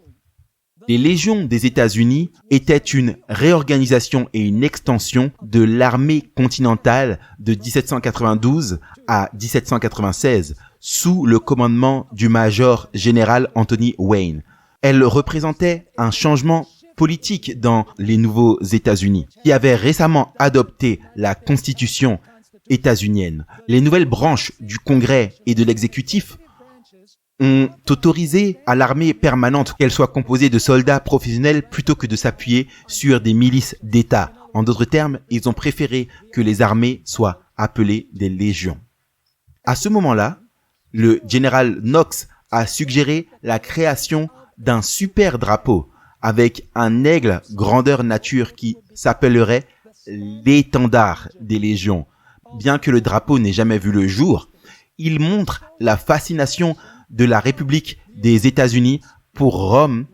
Speaker 1: Les légions des États-Unis étaient une réorganisation et une extension de l'armée continentale de 1792 à 1796 sous le commandement du major général Anthony Wayne. Elles représentaient un changement politique dans les nouveaux États-Unis, qui avaient récemment adopté la Constitution états-unienne. Les nouvelles branches du Congrès et de l'exécutif ont autorisé à l'armée permanente qu'elle soit composée de soldats professionnels plutôt que de s'appuyer sur des milices d'État. En d'autres termes, ils ont préféré que les armées soient appelées des légions. À ce moment-là, le général Knox a suggéré la création d'un super drapeau avec un aigle grandeur nature qui s'appellerait l'étendard des légions. Bien que le drapeau n'ait jamais vu le jour, il montre la fascination de la République des États-Unis pour Rome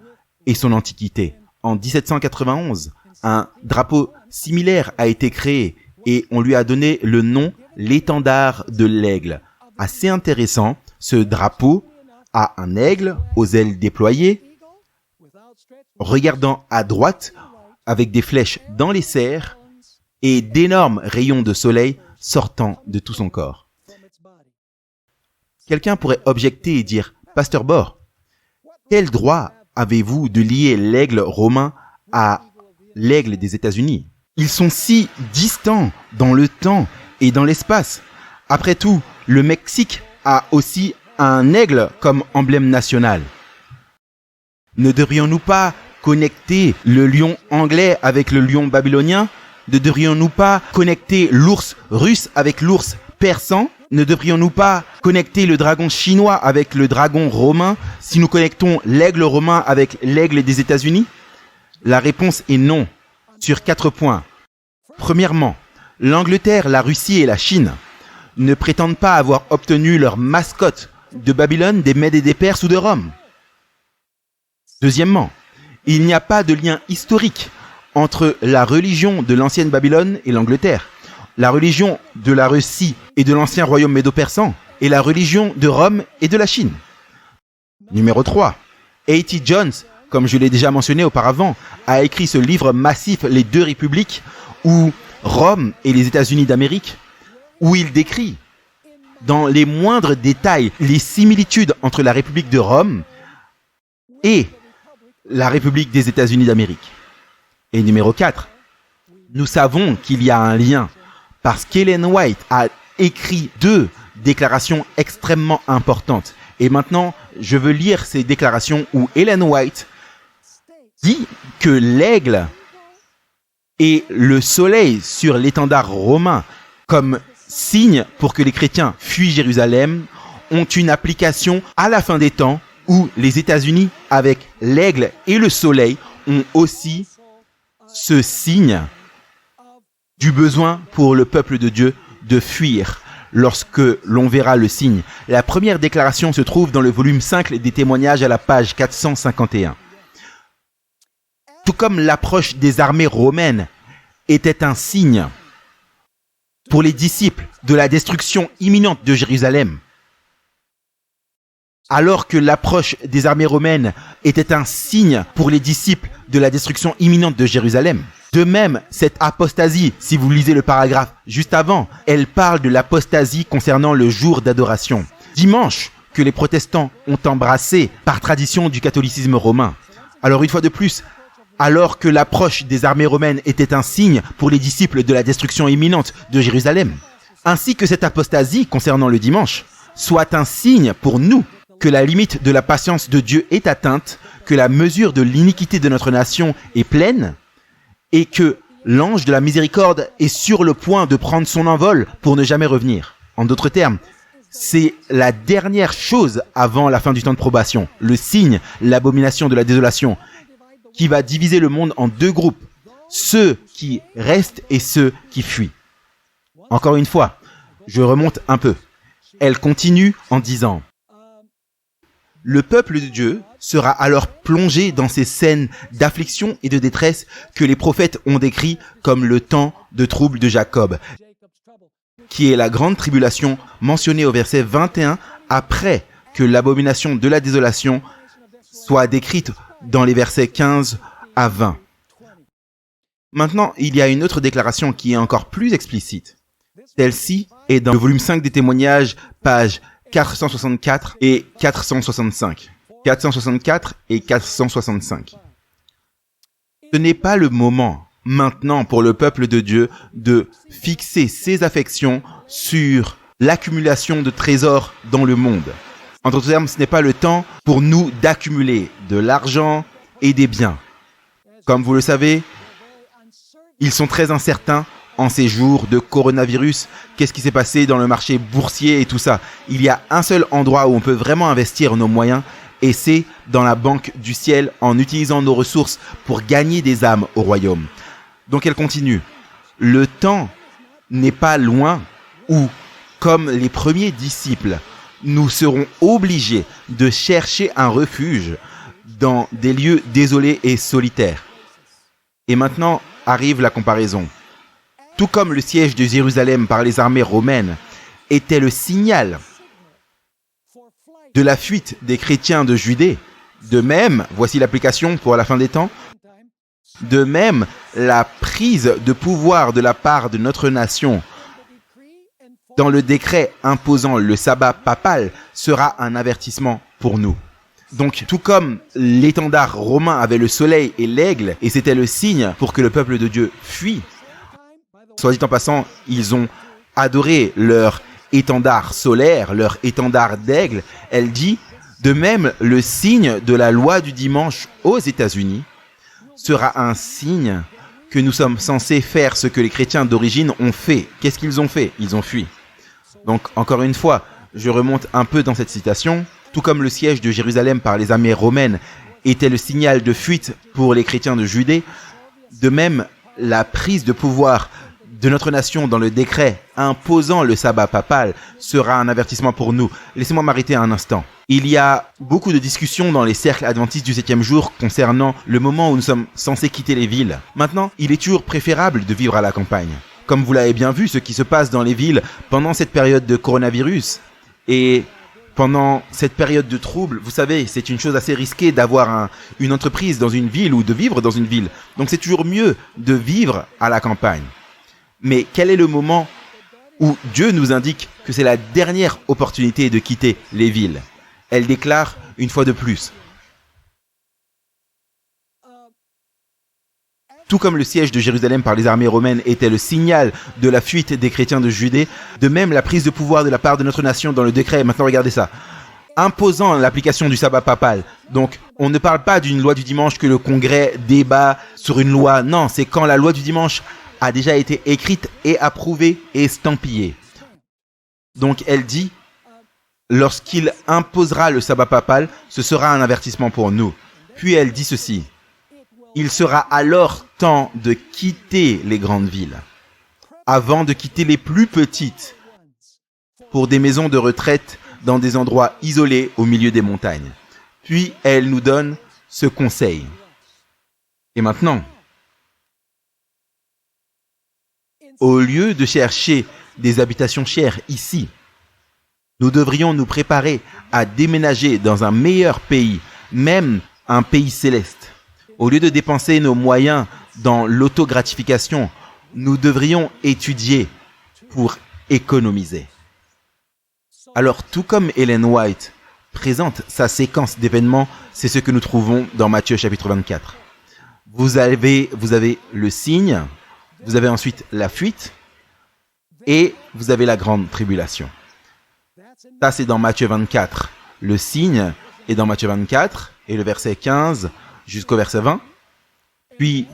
Speaker 1: et son antiquité. En 1791, un drapeau similaire a été créé et on lui a donné le nom l'étendard de l'aigle. Assez intéressant, ce drapeau a un aigle aux ailes déployées, regardant à droite avec des flèches dans les serres et d'énormes rayons de soleil sortant de tout son corps. Quelqu'un pourrait objecter et dire « Pasteur Bord, quel droit avez-vous de lier l'aigle romain à l'aigle des États-Unis? Ils sont si distants dans le temps et dans l'espace. Après tout, le Mexique a aussi un aigle comme emblème national. Ne devrions-nous pas connecter le lion anglais avec le lion babylonien? Ne devrions-nous pas connecter l'ours russe avec l'ours persan? Ne devrions-nous pas connecter le dragon chinois avec le dragon romain si nous connectons l'aigle romain avec l'aigle des États-Unis? La réponse est non, sur 4 points. Premièrement, l'Angleterre, la Russie et la Chine ne prétendent pas avoir obtenu leur mascotte de Babylone, des Mèdes et des Perses ou de Rome. Deuxièmement, il n'y a pas de lien historique entre la religion de l'ancienne Babylone et l'Angleterre, la religion de la Russie et de l'ancien royaume médo-persan, et la religion de Rome et de la Chine. Numéro 3. A.T. Jones, comme je l'ai déjà mentionné auparavant, a écrit ce livre massif, Les deux républiques, où Rome et les États-Unis d'Amérique, où il décrit dans les moindres détails les similitudes entre la République de Rome et la République des États-Unis d'Amérique. Et numéro 4, nous savons qu'il y a un lien parce qu'Ellen White a écrit 2 déclarations extrêmement importantes. Et maintenant, je veux lire ces déclarations où Ellen White dit que l'aigle et le soleil sur l'étendard romain comme signe pour que les chrétiens fuient Jérusalem ont une application à la fin des temps où les États-Unis, avec l'aigle et le soleil, ont aussi ce signe du besoin pour le peuple de Dieu de fuir lorsque l'on verra le signe. La première déclaration se trouve dans le volume 5 des témoignages à la page 451. Tout comme l'approche des armées romaines était un signe pour les disciples de la destruction imminente de Jérusalem, alors que l'approche des armées romaines était un signe pour les disciples de la destruction imminente de Jérusalem. De même, cette apostasie, si vous lisez le paragraphe juste avant, elle parle de l'apostasie concernant le jour d'adoration. Dimanche, que les protestants ont embrassé par tradition du catholicisme romain. Alors une fois de plus, alors que l'approche des armées romaines était un signe pour les disciples de la destruction imminente de Jérusalem, ainsi que cette apostasie concernant le dimanche, soit un signe pour nous que la limite de la patience de Dieu est atteinte, que la mesure de l'iniquité de notre nation est pleine, et que l'ange de la miséricorde est sur le point de prendre son envol pour ne jamais revenir. En d'autres termes, c'est la dernière chose avant la fin du temps de probation, le signe, l'abomination de la désolation, qui va diviser le monde en deux groupes, ceux qui restent et ceux qui fuient. Encore une fois, je remonte un peu. Elle continue en disant « Le peuple de Dieu sera alors plongé dans ces scènes d'affliction et de détresse que les prophètes ont décrit comme le temps de trouble de Jacob, qui est la grande tribulation mentionnée au verset 21 après que l'abomination de la désolation soit décrite dans les versets 15 à 20. Maintenant, il y a une autre déclaration qui est encore plus explicite. Celle-ci est dans le volume 5 des témoignages, pages 464 et 465. 464 et 465. Ce n'est pas le moment maintenant pour le peuple de Dieu de fixer ses affections sur l'accumulation de trésors dans le monde. En d'autres termes, ce n'est pas le temps pour nous d'accumuler de l'argent et des biens. Comme vous le savez, ils sont très incertains en ces jours de coronavirus. Qu'est-ce qui s'est passé dans le marché boursier et tout ça? Il y a un seul endroit où on peut vraiment investir nos moyens et c'est dans la banque du ciel en utilisant nos ressources pour gagner des âmes au royaume. Donc elle continue. Le temps n'est pas loin où, comme les premiers disciples, nous serons obligés de chercher un refuge dans des lieux désolés et solitaires. Et maintenant arrive la comparaison. Tout comme le siège de Jérusalem par les armées romaines était le signal de la fuite des chrétiens de Judée, de même, voici l'application pour la fin des temps, de même, la prise de pouvoir de la part de notre nation dans le décret imposant le sabbat papal sera un avertissement pour nous. Donc, tout comme l'étendard romain avait le soleil et l'aigle, et c'était le signe pour que le peuple de Dieu fuit, soit dit en passant, ils ont adoré leur étendard solaire, leur étendard d'aigle. Elle dit, de même, le signe de la loi du dimanche aux États-Unis sera un signe que nous sommes censés faire ce que les chrétiens d'origine ont fait. Qu'est-ce qu'ils ont fait? Ils ont fui. Donc, encore une fois, je remonte un peu dans cette citation. Tout comme le siège de Jérusalem par les armées romaines était le signal de fuite pour les chrétiens de Judée, de même, la prise de pouvoir de notre nation dans le décret imposant le sabbat papal sera un avertissement pour nous. Laissez-moi m'arrêter un instant. Il y a beaucoup de discussions dans les cercles adventistes du 7e jour concernant le moment où nous sommes censés quitter les villes. Maintenant, il est toujours préférable de vivre à la campagne. Comme vous l'avez bien vu, ce qui se passe dans les villes pendant cette période de coronavirus et pendant cette période de trouble, vous savez, c'est une chose assez risquée d'avoir une entreprise dans une ville ou de vivre dans une ville. Donc c'est toujours mieux de vivre à la campagne. Mais quel est le moment où Dieu nous indique que c'est la dernière opportunité de quitter les villes? Elle déclare une fois de plus. Tout comme le siège de Jérusalem par les armées romaines était le signal de la fuite des chrétiens de Judée, de même la prise de pouvoir de la part de notre nation dans le décret, maintenant regardez ça, imposant l'application du sabbat papal. Donc, on ne parle pas d'une loi du dimanche que le Congrès débat sur une loi. Non, c'est quand la loi du dimanche a déjà été écrite et approuvée et estampillée. Donc, elle dit, lorsqu'il imposera le sabbat papal, ce sera un avertissement pour nous. Puis elle dit ceci. Il sera alors temps de quitter les grandes villes, avant de quitter les plus petites, pour des maisons de retraite dans des endroits isolés au milieu des montagnes. Puis elle nous donne ce conseil. Et maintenant, au lieu de chercher des habitations chères ici, nous devrions nous préparer à déménager dans un meilleur pays, même un pays céleste. Au lieu de dépenser nos moyens dans l'autogratification, nous devrions étudier pour économiser. Alors, tout comme Ellen White présente sa séquence d'événements, c'est ce que nous trouvons dans Matthieu chapitre 24. Vous avez le signe, vous avez ensuite la fuite, et vous avez la grande tribulation. Ça, c'est dans Matthieu 24. Le signe est dans Matthieu 24, et le verset 15 jusqu'au verset 20. Puis,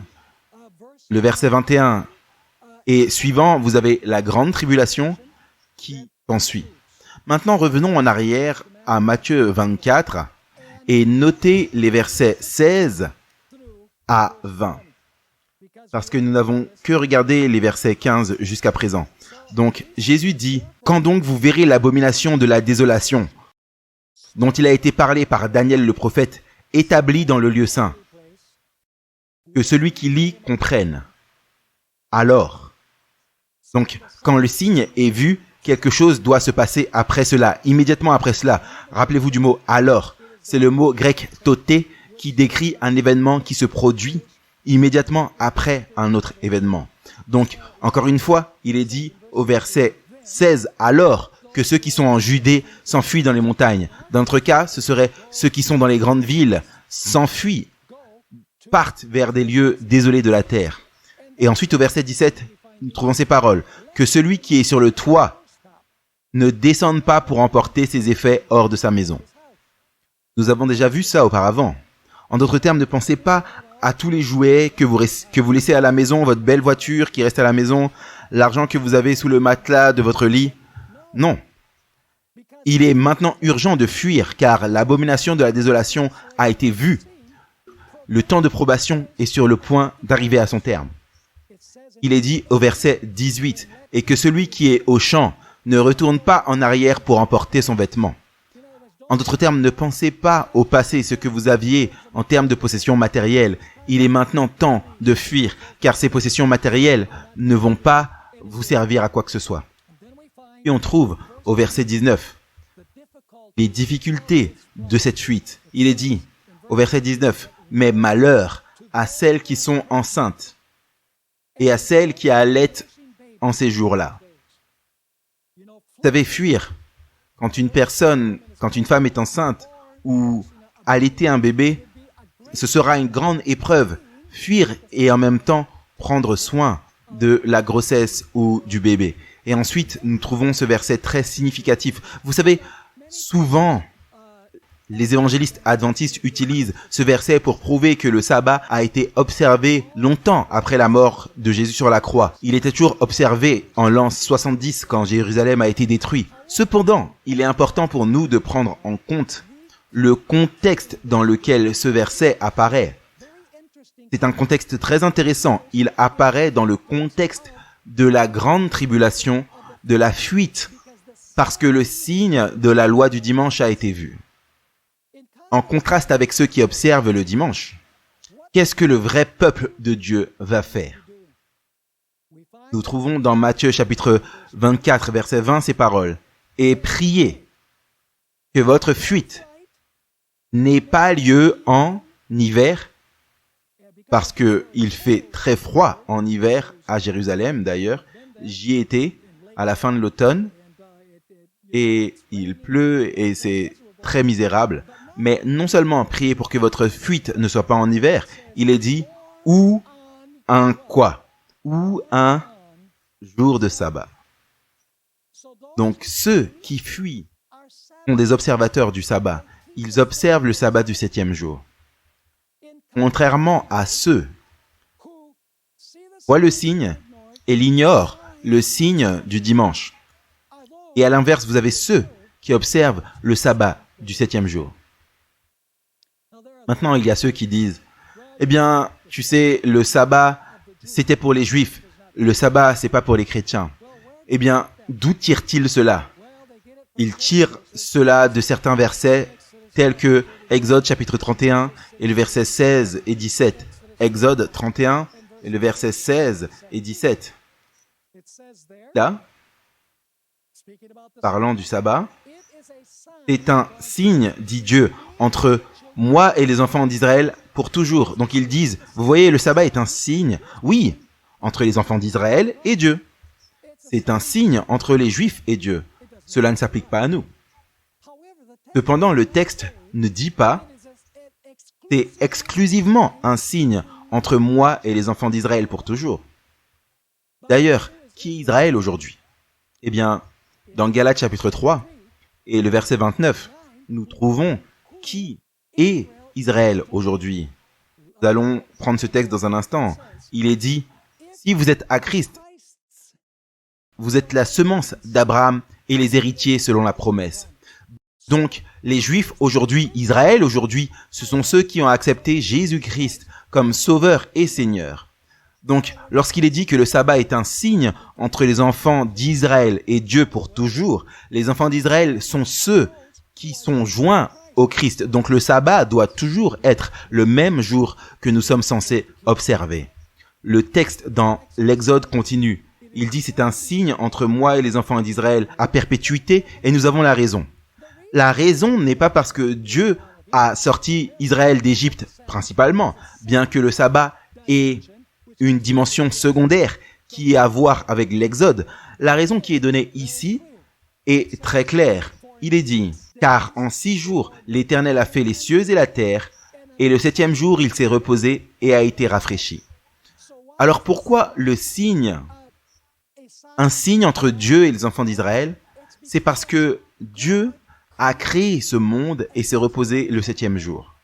Speaker 1: le verset 21 et suivant, vous avez la grande tribulation qui s'ensuit. Maintenant, revenons en arrière à Matthieu 24 et notez les versets 16 à 20. Parce que nous n'avons que regardé les versets 15 jusqu'à présent. Donc, Jésus dit, « Quand donc vous verrez l'abomination de la désolation, dont il a été parlé par Daniel le prophète, établi dans le lieu saint, que celui qui lit comprenne. Alors, donc, quand le signe est vu, quelque chose doit se passer après cela, immédiatement après cela. Rappelez-vous du mot « alors ». C'est le mot grec « toté » qui décrit un événement qui se produit immédiatement après un autre événement. Donc, encore une fois, il est dit au verset 16, « Alors que ceux qui sont en Judée s'enfuient dans les montagnes. » Dans notre cas, ce serait ceux qui sont dans les grandes villes s'enfuient, partent vers des lieux désolés de la terre. Et ensuite, au verset 17, nous trouvons ces paroles. « Que celui qui est sur le toit ne descende pas pour emporter ses effets hors de sa maison. » Nous avons déjà vu ça auparavant. En d'autres termes, ne pensez pas à tous les jouets que vous laissez à la maison, votre belle voiture qui reste à la maison, l'argent que vous avez sous le matelas de votre lit. Non. Il est maintenant urgent de fuir car l'abomination de la désolation a été vue. Le temps de probation est sur le point d'arriver à son terme. Il est dit au verset 18, « Et que celui qui est au champ ne retourne pas en arrière pour emporter son vêtement. » En d'autres termes, ne pensez pas au passé, ce que vous aviez en termes de possessions matérielles. Il est maintenant temps de fuir, car ces possessions matérielles ne vont pas vous servir à quoi que ce soit. Et on trouve au verset 19 les difficultés de cette fuite. Il est dit au verset 19, « Mais malheur à celles qui sont enceintes et à celles qui allaitent en ces jours-là. » Vous savez, fuir, quand une femme est enceinte ou allaiter un bébé, ce sera une grande épreuve. Fuir et en même temps prendre soin de la grossesse ou du bébé. Et ensuite, nous trouvons ce verset très significatif. Vous savez, souvent, les évangélistes adventistes utilisent ce verset pour prouver que le sabbat a été observé longtemps après la mort de Jésus sur la croix. Il était toujours observé en l'an 70 quand Jérusalem a été détruit. Cependant, il est important pour nous de prendre en compte le contexte dans lequel ce verset apparaît. C'est un contexte très intéressant. Il apparaît dans le contexte de la grande tribulation, de la fuite, parce que le signe de la loi du dimanche a été vu. En contraste avec ceux qui observent le dimanche, qu'est-ce que le vrai peuple de Dieu va faire? Nous trouvons dans Matthieu chapitre 24, verset 20, ces paroles. « Et priez que votre fuite n'ait pas lieu en hiver, parce qu'il fait très froid en hiver à Jérusalem d'ailleurs. J'y étais à la fin de l'automne et il pleut et c'est très misérable. Mais non seulement priez pour que votre fuite ne soit pas en hiver, il est dit ou un quoi? Ou un jour de sabbat. » Donc ceux qui fuient sont des observateurs du sabbat. Ils observent le sabbat du 7e jour. Contrairement à ceux qui voient le signe et l'ignorent le signe du dimanche. Et à l'inverse, vous avez ceux qui observent le sabbat du 7e jour. Maintenant, il y a ceux qui disent, « Eh bien, tu sais, le sabbat, c'était pour les juifs. Le sabbat, c'est pas pour les chrétiens. » Eh bien, d'où tirent-ils cela? Ils tirent cela de certains versets tels que Exode chapitre 31 et le verset 16 et 17. Exode 31 et le verset 16 et 17. Là, parlant du sabbat, c'est un signe, dit Dieu, entre moi et les enfants d'Israël pour toujours. Donc ils disent, vous voyez, le sabbat est un signe, oui, entre les enfants d'Israël et Dieu. C'est un signe entre les Juifs et Dieu. Cela ne s'applique pas à nous. Cependant, le texte ne dit pas « c'est exclusivement un signe entre moi et les enfants d'Israël pour toujours ». D'ailleurs, qui est Israël aujourd'hui? Eh bien, dans Galates chapitre 3 et le verset 29, nous trouvons qui est Israël aujourd'hui. Nous allons prendre ce texte dans un instant. Il est dit Si vous êtes à Christ, vous êtes la semence d'Abraham et les héritiers selon la promesse. Donc, les Juifs aujourd'hui, Israël aujourd'hui, ce sont ceux qui ont accepté Jésus-Christ comme Sauveur et Seigneur. Donc, lorsqu'il est dit que le sabbat est un signe entre les enfants d'Israël et Dieu pour toujours, les enfants d'Israël sont ceux qui sont joints au Christ. Donc, le sabbat doit toujours être le même jour que nous sommes censés observer. Le texte dans l'Exode continue. Il dit c'est un signe entre moi et les enfants d'Israël à perpétuité et nous avons la raison. La raison n'est pas parce que Dieu a sorti Israël d'Égypte principalement, bien que le sabbat ait une dimension secondaire qui est à voir avec l'Exode. La raison qui est donnée ici est très claire. Il est dit « Car en 6 jours, l'Éternel a fait les cieux et la terre, et le 7e jour, il s'est reposé et a été rafraîchi. » Alors pourquoi le signe, un signe entre Dieu et les enfants d'Israël? C'est parce que Dieu a créé ce monde et s'est reposé le 7e jour.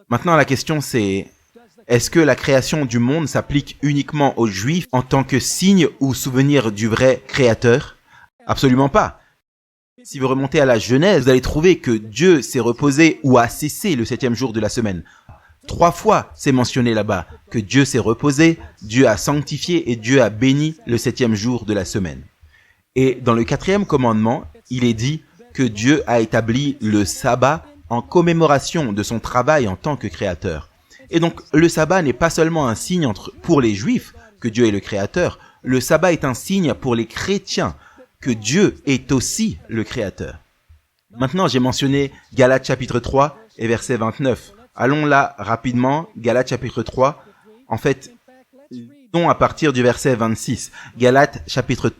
Speaker 1: Maintenant, la question c'est, est-ce que la création du monde s'applique uniquement aux Juifs en tant que signe ou souvenir du vrai Créateur? Absolument pas. Si vous remontez à la Genèse, vous allez trouver que Dieu s'est reposé ou a cessé le 7e jour de la semaine. 3 fois, c'est mentionné là-bas, que Dieu s'est reposé, Dieu a sanctifié et Dieu a béni le 7e jour de la semaine. Et dans le 4e commandement, il est dit que Dieu a établi le sabbat en commémoration de son travail en tant que créateur. Et donc, le sabbat n'est pas seulement un signe pour les Juifs, que Dieu est le créateur, le sabbat est un signe pour les chrétiens, que Dieu est aussi le créateur. Maintenant, j'ai mentionné Galates chapitre 3 et verset 29. Allons là rapidement, Galates chapitre 3. En fait, lisons à partir du verset 26. Galates chapitre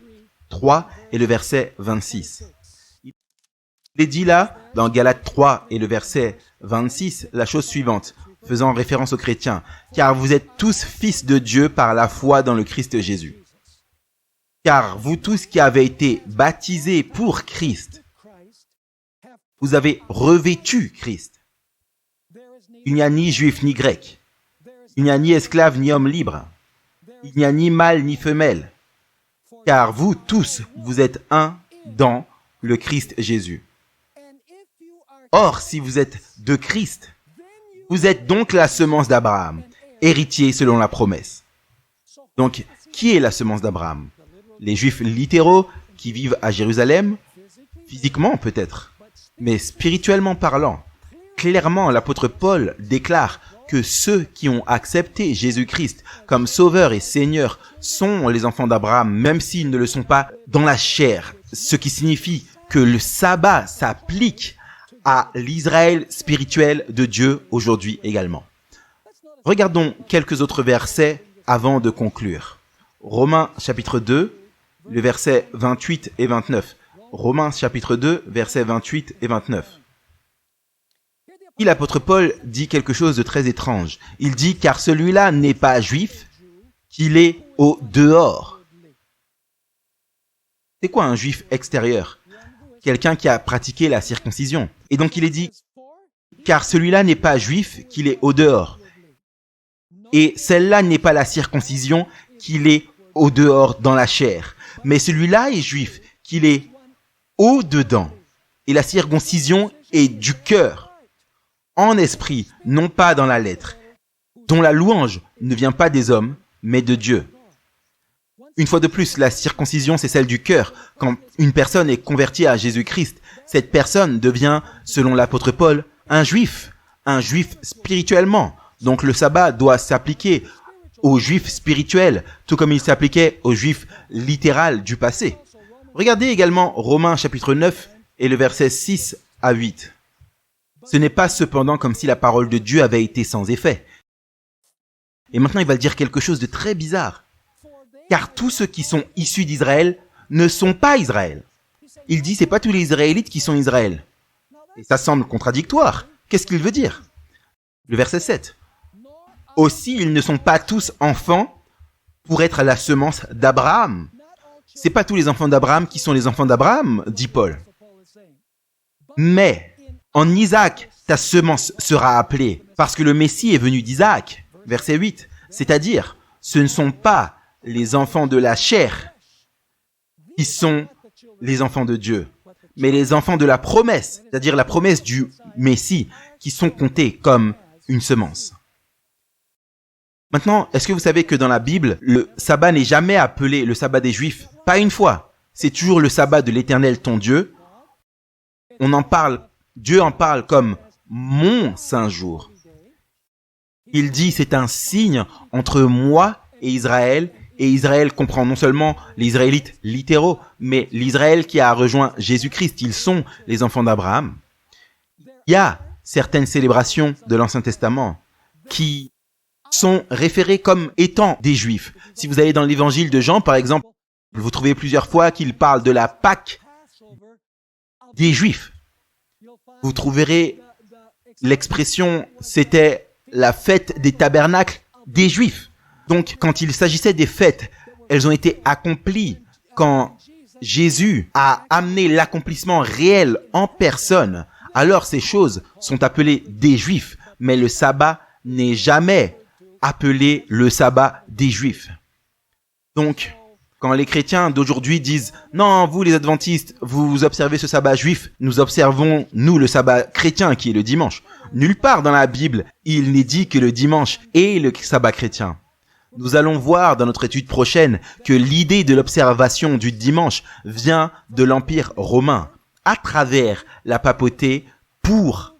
Speaker 1: 3 et le verset 26. Il est dit là, dans Galates 3 et le verset 26, la chose suivante, faisant référence aux chrétiens. « Car vous êtes tous fils de Dieu par la foi dans le Christ Jésus. Car vous tous qui avez été baptisés pour Christ, vous avez revêtu Christ. Il n'y a ni juif ni grec. Il n'y a ni esclave ni homme libre. Il n'y a ni mâle ni femelle. Car vous tous, vous êtes un dans le Christ Jésus. Or, si vous êtes de Christ, vous êtes donc la semence d'Abraham, héritier selon la promesse. » Donc, qui est la semence d'Abraham? Les Juifs littéraux qui vivent à Jérusalem, physiquement peut-être, mais spirituellement parlant. Clairement, l'apôtre Paul déclare que ceux qui ont accepté Jésus-Christ comme Sauveur et Seigneur sont les enfants d'Abraham, même s'ils ne le sont pas dans la chair. Ce qui signifie que le sabbat s'applique à l'Israël spirituel de Dieu aujourd'hui également. Regardons quelques autres versets avant de conclure. Romains chapitre 2, le verset 28 et 29. Romains chapitre 2, versets 28 et 29. Et l'apôtre Paul dit quelque chose de très étrange. Il dit « Car celui-là n'est pas juif, qu'il est au dehors. » C'est quoi un juif extérieur? Quelqu'un qui a pratiqué la circoncision. Et donc il est dit « Car celui-là n'est pas juif, qu'il est au dehors. » Et celle-là n'est pas la circoncision, qu'il est au dehors dans la chair. Mais celui-là est juif, qu'il est au dedans. Et la circoncision est du cœur, en esprit, non pas dans la lettre, dont la louange ne vient pas des hommes, mais de Dieu. Une fois de plus, la circoncision, c'est celle du cœur. Quand une personne est convertie à Jésus-Christ, cette personne devient, selon l'apôtre Paul, un juif spirituellement. Donc le sabbat doit s'appliquer aux juifs spirituels, tout comme il s'appliquait aux juifs littéral du passé. Regardez également Romains chapitre 9 et le verset 6 à 8. Ce n'est pas cependant comme si la parole de Dieu avait été sans effet. Et maintenant, il va dire quelque chose de très bizarre. Car tous ceux qui sont issus d'Israël ne sont pas Israël. Il dit, c'est pas tous les Israélites qui sont Israël. Et ça semble contradictoire. Qu'est-ce qu'il veut dire? Le verset 7. Aussi, ils ne sont pas tous enfants pour être la semence d'Abraham. C'est pas tous les enfants d'Abraham qui sont les enfants d'Abraham, dit Paul. Mais en Isaac, ta semence sera appelée, parce que le Messie est venu d'Isaac. Verset 8. C'est-à-dire, ce ne sont pas les enfants de la chair qui sont les enfants de Dieu, mais les enfants de la promesse, c'est-à-dire la promesse du Messie, qui sont comptés comme une semence. Maintenant, est-ce que vous savez que dans la Bible, le sabbat n'est jamais appelé le sabbat des Juifs? Pas une fois. C'est toujours le sabbat de l'Éternel ton Dieu. Dieu en parle comme mon saint jour. Il dit c'est un signe entre moi et Israël comprend non seulement les Israélites littéraux, mais l'Israël qui a rejoint Jésus-Christ. Ils sont les enfants d'Abraham. Il y a certaines célébrations de l'Ancien Testament qui sont référées comme étant des Juifs. Si vous allez dans l'évangile de Jean, par exemple, vous trouvez plusieurs fois qu'il parle de la Pâque des Juifs. Vous trouverez l'expression, c'était la fête des tabernacles des Juifs. Donc, quand il s'agissait des fêtes, elles ont été accomplies quand Jésus a amené l'accomplissement réel en personne. Alors, ces choses sont appelées des Juifs, mais le sabbat n'est jamais appelé le sabbat des Juifs. Donc, quand les chrétiens d'aujourd'hui disent « Non, vous les adventistes, vous observez ce sabbat juif, nous observons, nous, le sabbat chrétien qui est le dimanche. » Nulle part dans la Bible, il n'est dit que le dimanche est le sabbat chrétien. Nous allons voir dans notre étude prochaine que l'idée de l'observation du dimanche vient de l'Empire romain à travers la papauté pour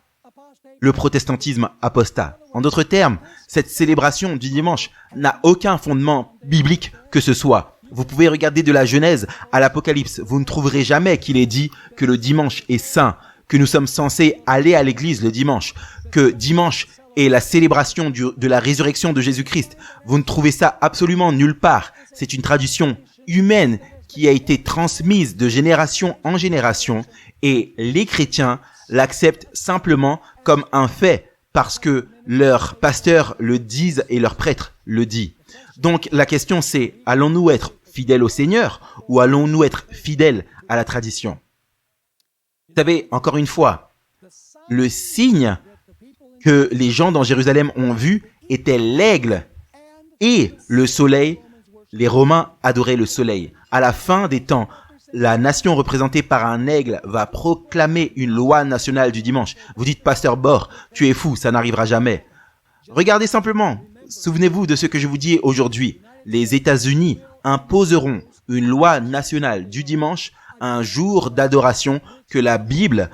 Speaker 1: le protestantisme apostat. En d'autres termes, cette célébration du dimanche n'a aucun fondement biblique que ce soit. Vous pouvez regarder de la Genèse à l'Apocalypse. Vous ne trouverez jamais qu'il est dit que le dimanche est saint, que nous sommes censés aller à l'église le dimanche, que dimanche est la célébration de la résurrection de Jésus-Christ. Vous ne trouvez ça absolument nulle part. C'est une tradition humaine qui a été transmise de génération en génération et les chrétiens l'acceptent simplement comme un fait parce que leurs pasteurs le disent et leur prêtre le dit. Donc la question c'est, allons-nous être fidèles au Seigneur ou allons-nous être fidèles à la tradition? Vous savez, encore une fois, le signe que les gens dans Jérusalem ont vu était l'aigle et le soleil. Les Romains adoraient le soleil. À la fin des temps, la nation représentée par un aigle va proclamer une loi nationale du dimanche. Vous dites, Pasteur Bor, tu es fou, ça n'arrivera jamais. Regardez simplement, souvenez-vous de ce que je vous dis aujourd'hui. Les États-Unis imposeront une loi nationale du dimanche, un jour d'adoration que la Bible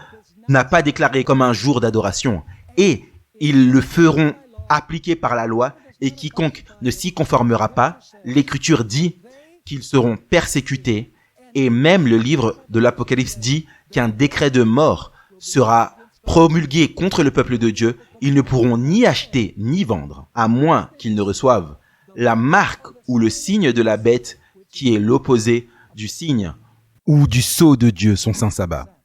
Speaker 1: n'a pas déclaré comme un jour d'adoration. Et ils le feront appliquer par la loi et quiconque ne s'y conformera pas, l'Écriture dit qu'ils seront persécutés et même le livre de l'Apocalypse dit qu'un décret de mort sera promulgué contre le peuple de Dieu. Ils ne pourront ni acheter ni vendre à moins qu'ils ne reçoivent la marque ou le signe de la bête qui est l'opposé du signe ou du sceau de Dieu, son saint sabbat.